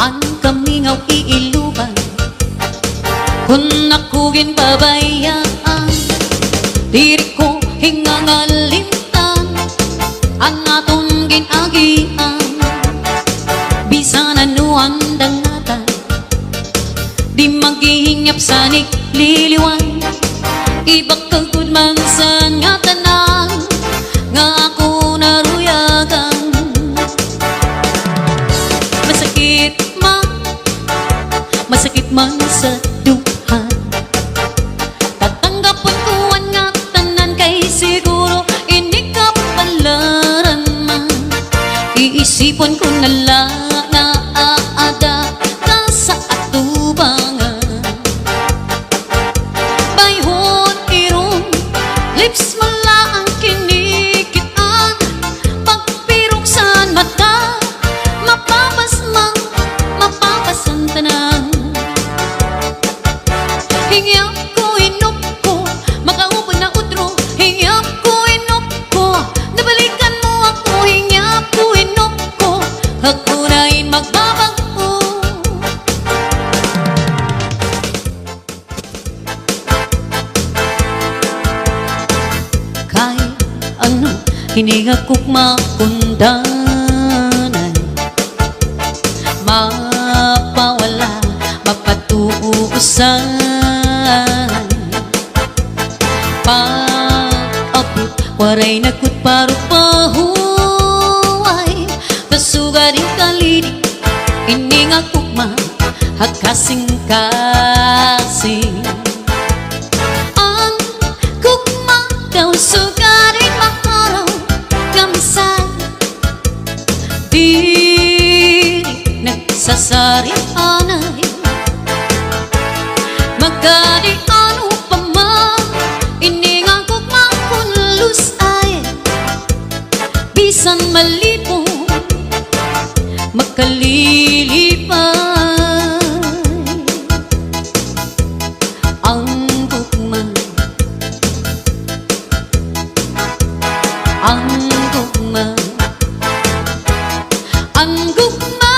ang kamingaw iiluban. Kung ako ginbabayaan, diri ko hingangalimtan ang aton ginagian. Bisan ano ang dangatan, di magihingap sa liliwan. Iba kagud man sa nga tanan, nga ako naruyagan. Masakit man sa duhan, tatanggapon ko ang nga tanan, kay siguro ini kapalaran man. Iisipon ko na lang na aada ka sa atubangan. Bayhon irong lips mo lang kinikitan, pagpiruksan mata mapapasmang mapapasan tanan. Hingyap ko inop ko, makaubod na utro. Hingyap ko inop ko, nabalikan mo ako. Hingyap ko inop ko, ako na'y magbabago. Kahit ano hinigak ko'y makundanan, mapawala, mapatuusan. Pag-abot, waray nakut parupahuay, kasugaring kalidi, ining akukma, hakasing-kasing. Ang kukma daw sugaring makaraw, kamisan, di nagsasari anay. Magkadi ano pa man, iningang kukma kunlus ay. Bisan malipo, makalilipay. Ang kukma, ang kukma, ang kukma.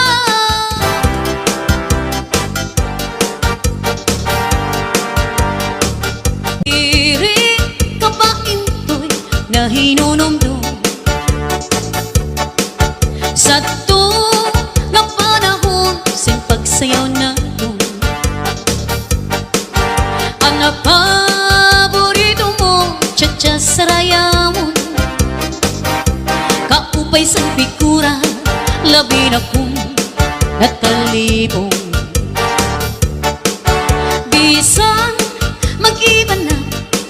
Na hinunumdum sa to nga panahon, sin pagsayaw na doon. Ang napaborito mo, tsa-tsa sa rayamon, kaupay sa figura, labi na kong natalibong. Bisan mag-iba na,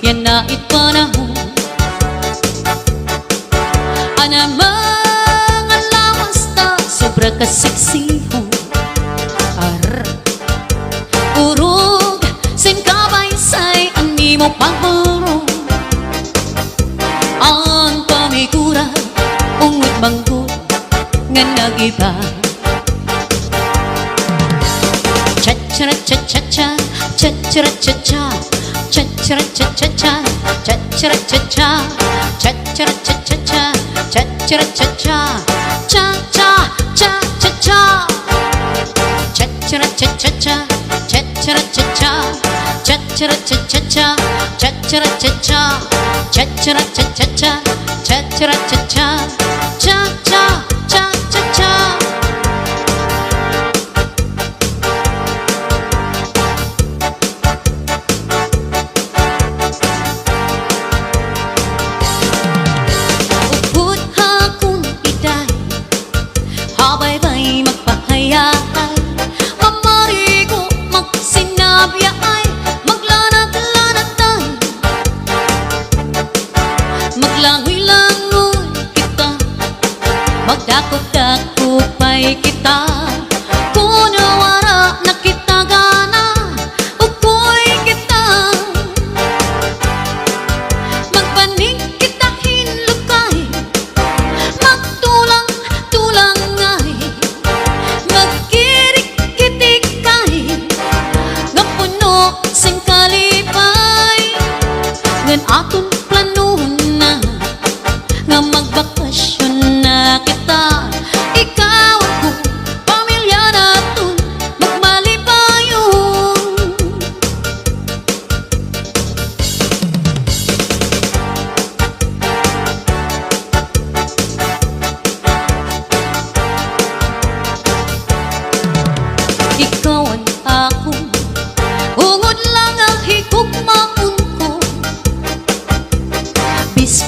yan na itpanahon. Ana mga lawas na sobra kaseksihon. Urog sin kabaysay ani mo pagburong. Ang pamigura ungod bangko nga nagiba. Cha-cha-cha, cha-cha-cha, cha-cha-cha-cha, cha-cha-cha-cha, cha-cha-cha-cha, cha-cha-cha-cha, cha-cha-cha-cha, cha-cha-cha-cha, cha-cha-cha-cha, cha-cha-cha-cha, cha-cha-cha-cha, cha-cha-cha-cha, cha-cha-cha-cha, cha-cha-cha-cha, cha-cha-cha-cha. Mamarigo magsinabya ay maglanag-lanag tayo, maglangoy-langoy kita, magdakop-dakopay kita. Kunawara na kita gana, ukoy kita, magbanig kita hinlukay, magtulang-tulang ay, magkirik-kitik kay, nga puno sing kalipay. Ngan aton planuhon na, nga magbakasyon na kita. Ikaw ako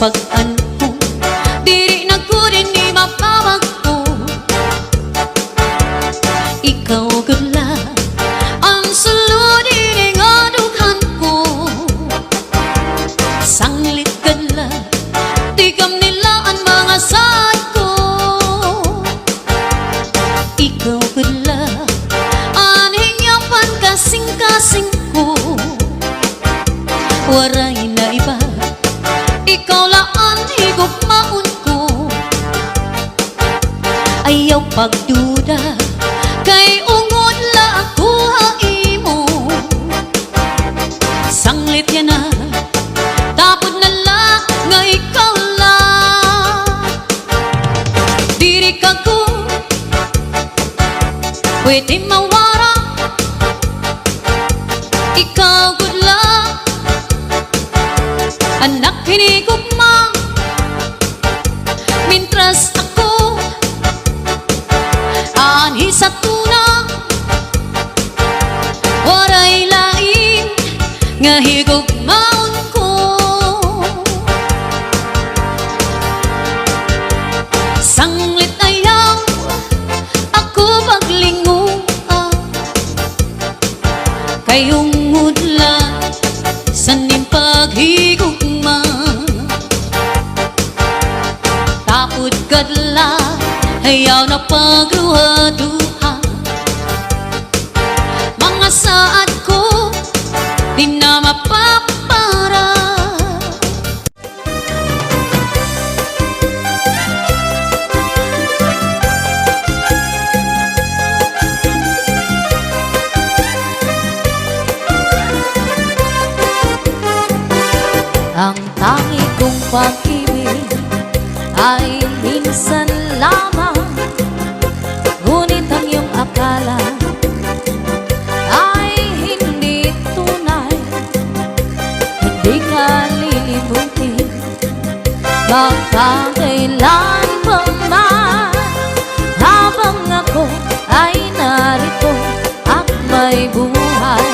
pag-an ko, diri na ko rin ni mapawag ko. Ikaw gula ang sulod diri nga dughan ko. Sanglit gala tigam nila ang mga saad ko. Ikaw gula anhing yapan kasing-kasing ko. Waray na iba, ikaw laan higugmaon ko. Ayaw pagduda, kay ungod la ako haimo. Sanglit yan na, tapod na la, nga ikaw la. Diri ka ko, pwede mawara. Ikaw gudla, anak hinigugma. Mintras ako anhi sa tuna, waray lain nga higugmaon ko. Sanglit ayaw ako paglinguan, kay ungod la sanim paghigugma. Taod kadla ayaw na pagruha-duha. Mga saad ko di na mapapara. Ang tangi kong pag-ibig ay minsan lamang, ngunit ang iyong akala ay hindi tunay. Hindi ka lilimutin magkakailan pa man, habang ako ay narito at may buhay.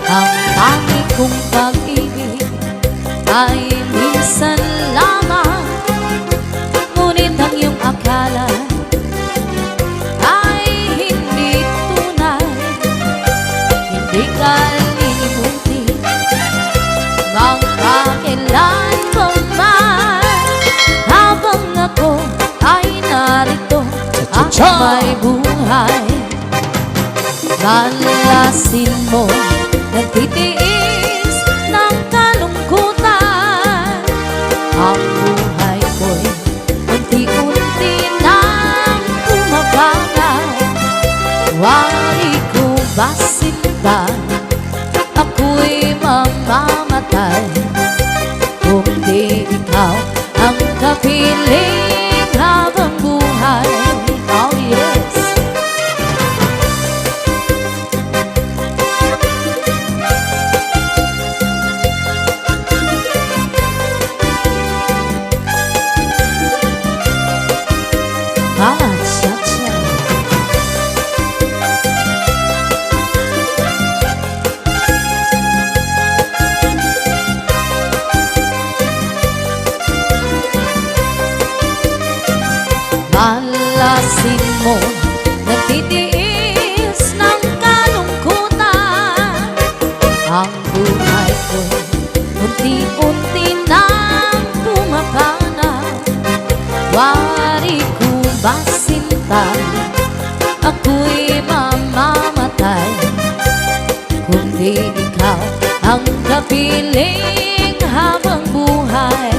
Ang tangi kong pag-ibig ay minsan lamang, ngunit ang iyong akala ay hindi tunay. Hindi ka lilimutin magkakailan pa man, habang ako ay narito at may buhay. Malasin mo nagtitiis ng kalungkutan, ang buhay ko'y unti-unti nang tumabanaw. Wari ko ba sinta, ako'y mamamatay kung di ikaw ang kapiling habang buhay. Oh yes. Cha-cha. Malasin mo nagtitiis ng kalungkutan, ang buhay ko unti-unti nang pumapanaw. Wari ko ba sinta, ako'y mamamatay kung di ikaw ang kapiling habang buhay.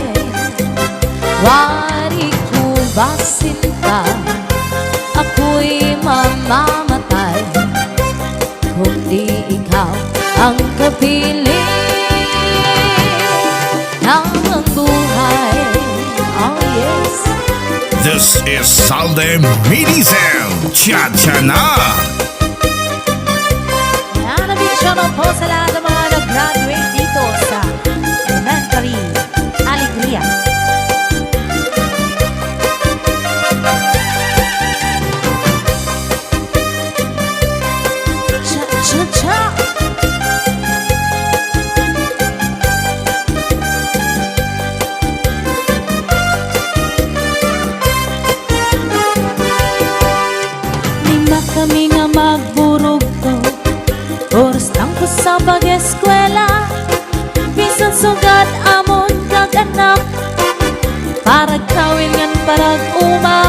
Wari ko ba sinta, ako'y mamamatay kung di ikaw ang kapiling habang buhay. Oh yes. This is Salde Medizel, Cha-cha na! Yan ang big shoutout po sa lahat ng mga nag-graduate dito sa Elementary Alegria. Cha-cha-cha! kami nga magburugto, oras lang ko sa pag-eskwela. Bisan sugad amon kag anak, para kawin ngan parag uma.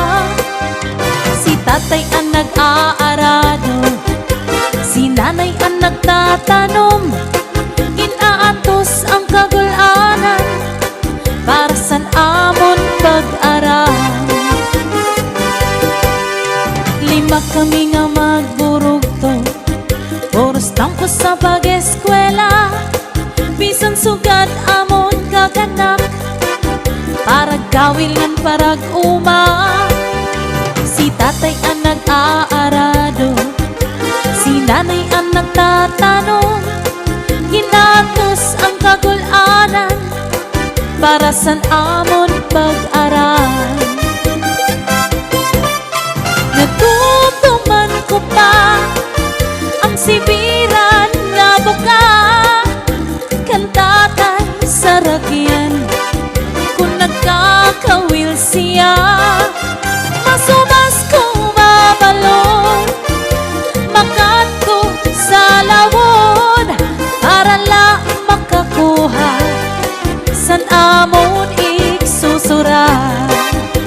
Si tatay ang nag-aarado, si nanay ang nagtatanom. Inaatos ang kagulanan, para san amon pag-aral. Lima kami nga magburugto, oras lang ko sa pag-eskwela. Bisan sugad amon kaganak, para gawin ngan parag uma. Si tatay ang nag-aarado, si nanay ang nagtatanong. Ginatos ang kagulanan, para san amon pag-aral. Natutuman ko pa ang sibiran nga buka, kantatay sa rakyan kung nagkakawil siya. Masubas ko mabalon, makat ko sa lawon, para la makakuha san amon iksusura.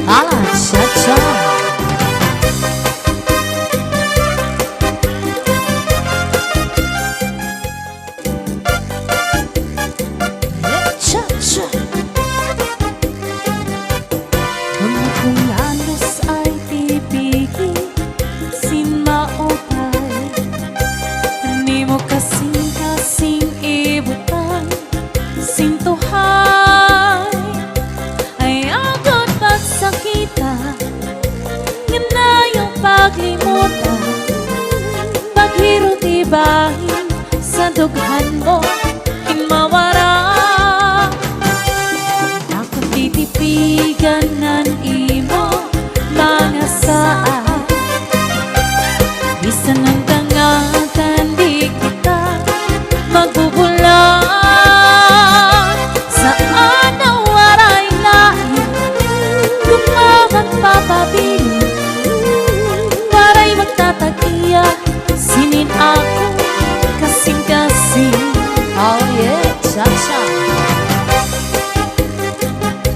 Alan cha-cha. Cha-cha. Kung anos ay tibigi, sin maopay, ni mo kasing-kasing ibutan, sin tuhay. Ay agad pagsakita, yun na yung paglimutan. Paghiro tibahin sa dughan mo, kinmawara. Ako titipigan ng imo mga saa, bisan ng tangatan di kita magbubulan. Saan na waray lain, kung magpapabilin, waray magtatagiya, sinin ako kasing-kasing. Oh yeah, cha-cha.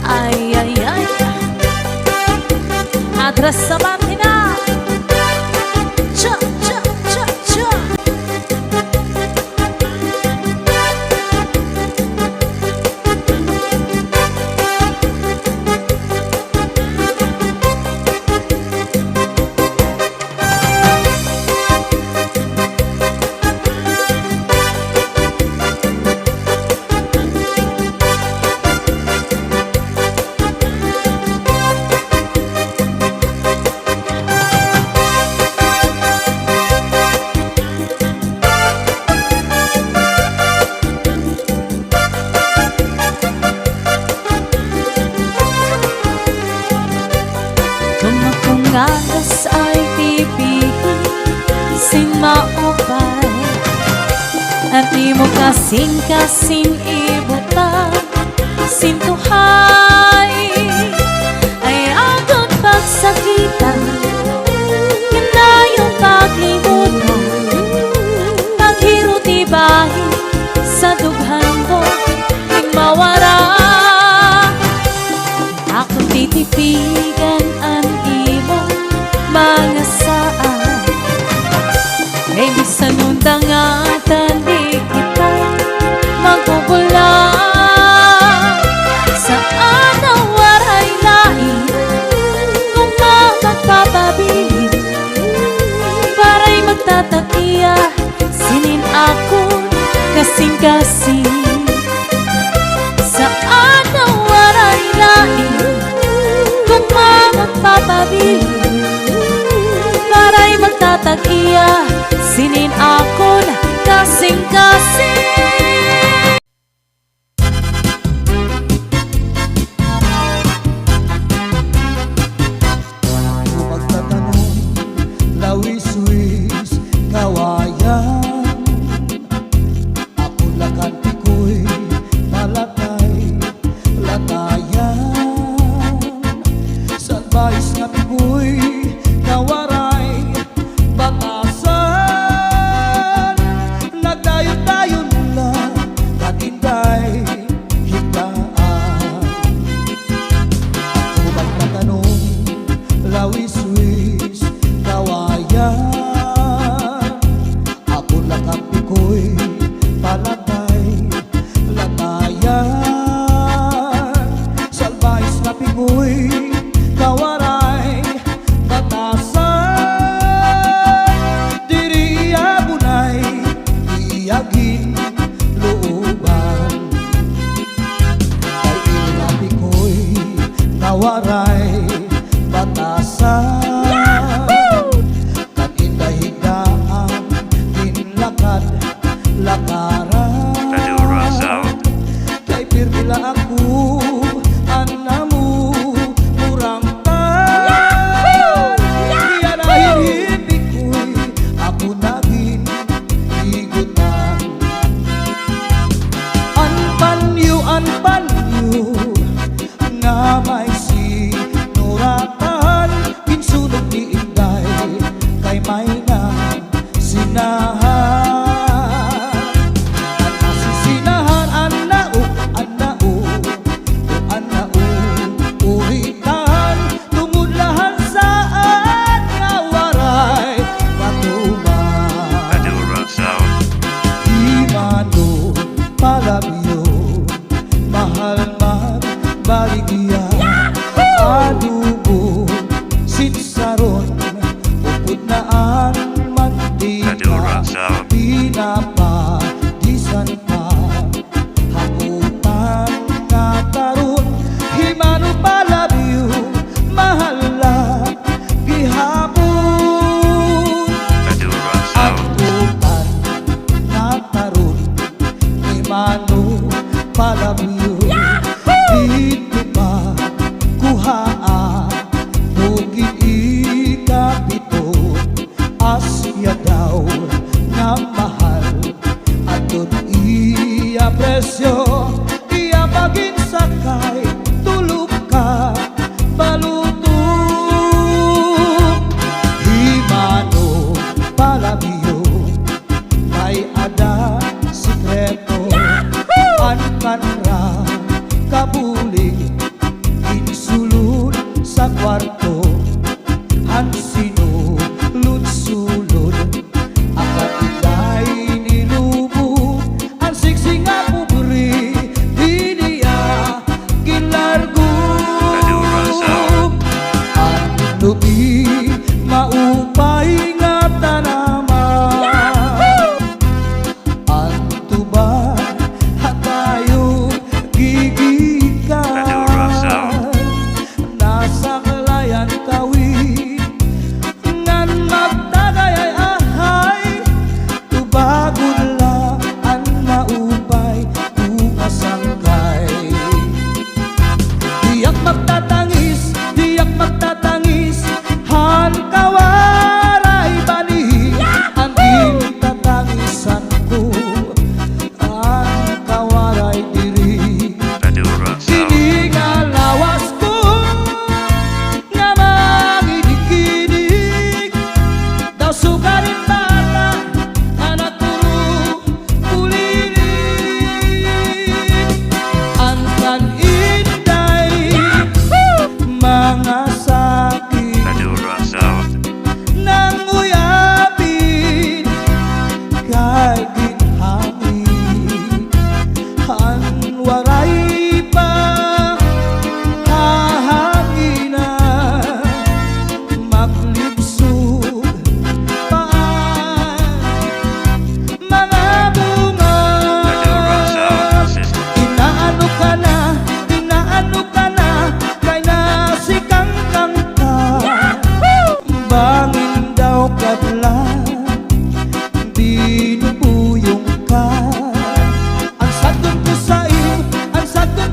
Ay, ay, ay. Atras sa mantina. Cha, cha, cha, cha. Kung alas ay tibigin, sin maupay, at di mo kasing-kasing ibutan, sin tuhay. Ay agad pagsakitan, yun na yung paglimutan. Paghiro tibahin sa dughan mo, mawara. Ako titipigan ang imo mga saan, eh bisan nung dangatan di kita magbubulan. Saan na waray lain, kung magpapabilin, para'y magtatakiya, sinin ako kasing-kasing. Saan na waray lain, kung magpapabilin, para'y magtatagiya, sinin ako na kasing-kasing. Magtatanong, lawis-wis, kawayan. Ako lakanti ko'y malatay, latayan. Sa advice nga pigoy, kawaray, baka Udnaan mantika Madura Sound. pinapadisan pa habutan nga karon himano palabiyo mahal na gihapon Madura ang Sound. utan nga karon himano palabiyo dito pa kuhaa bukid ikapito asya daw nga mahal aton iya presyo iya pagin sakay tulog ka balutog himano palabiyo may ada sikreto an kanra kabulig insulod sa kwarto ang sinulod-sulod ang kapitay nilubo ang siksi nga pobre di niya gilargo Madura Sound. ang lubi maupay nga tanaman ang tuba hatayo gigikan Madura Sound. nasa kalayan kawit ngan magdagay ay ahay tubagod lang ang maupay umasangkay diyak magtatangis han kawaray bani ang gintatangisan ko ang kawaray diri Madura Sound. Sini nga lawas ko nga manginig-inig daw sukarin bata anak turo pulinig ang kaninday mga sakit Madura Sound. nang uyapin kay ginhangin ang waray pa hahanginan maglibsog paan mga bunga Madura Sound System. inaano ka na kay nasikang kangka bangin daw kadlan binubuyong ka ang sadon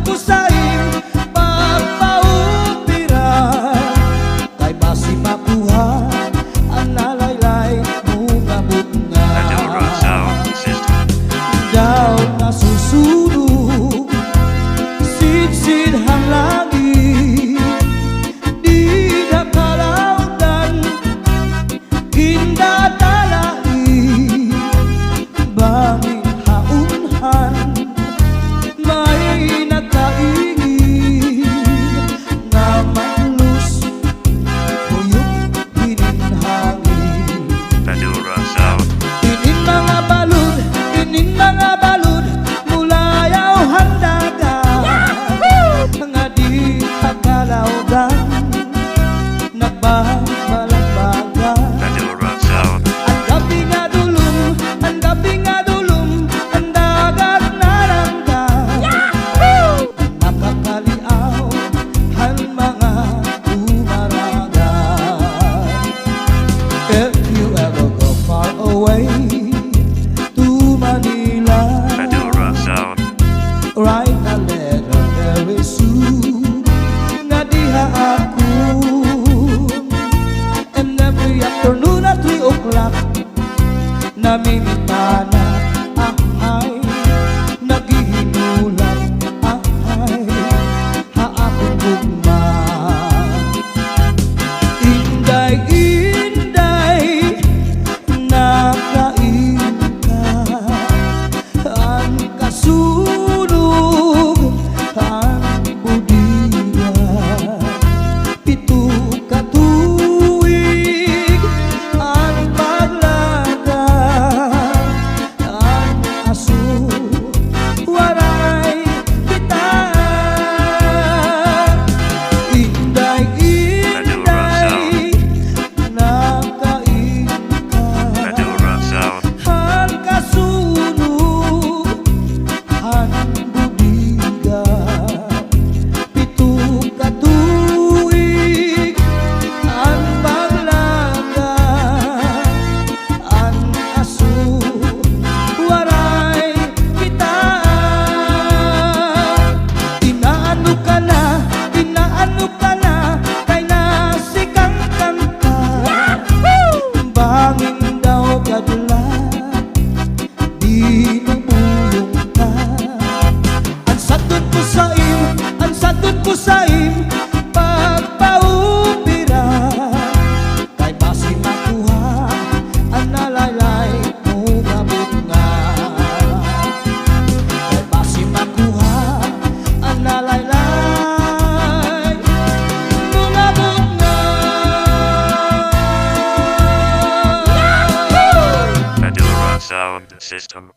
ko sa'yo pagpaupira kay basi makuha ang nalaylay bunga Madura Sound System. daw nasusunog sid hang langit di nakalaudan kindatalai bangin haunhan may nagkaingin nga malus huyok hininhangin Madura Sound. inin mga balud mulayaw handagan nga di pagkalawdan nagbabalagbagan Madura Sound. ang gabi nga dulum ang dagat naranggan nakakaliaw ang mga umaragan if you ever go far away to Manila Madura Sound. write a letter very soon nga diha ako and every afternoon at 3 o'clock namimintana ahay naghihinulang ahay haakong gugma inday nakain ka ang kasunog ang budira pito katuig ang paglagay System.